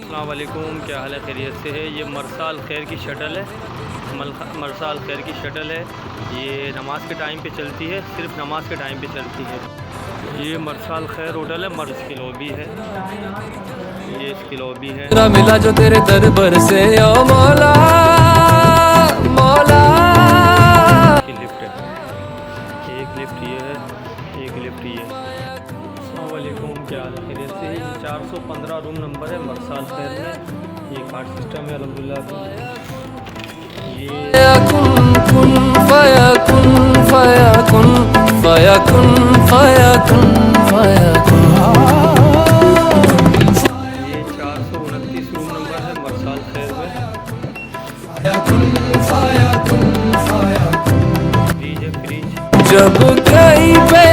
अस्सलाम वालेकुम, क्या हाल है? खैरियत से है। ये मरसाल खैर की शटल है, मरसाल खैर की शटल है। ये नमाज के टाइम पे चलती है, सिर्फ नमाज के टाइम पे चलती है। ये मरसाल खैर होटल है, मर्ज की लॉबी है। ये इसकी लॉबी है। मिला जो तेरे दरबार से ओ मौला मौला। की लिफ्ट है, एक लिफ्ट ये है, एक लिफ्ट ये है। अस्सलाम वालेकुम, क्या हाल है? खैरियत से है। ये 415 रूम नंबर है मरसाल खैर में। ये कार्ड सिस्टम है अल्हम्दुलिल्लाह। ये कुन कुन फयाकुन फयाकुन फयाकुन फयाकुन फयाकुन। ये 429 रूम नंबर है मरसाल खैर में। फ्रिज है, फ्रिज। जब कहीं पे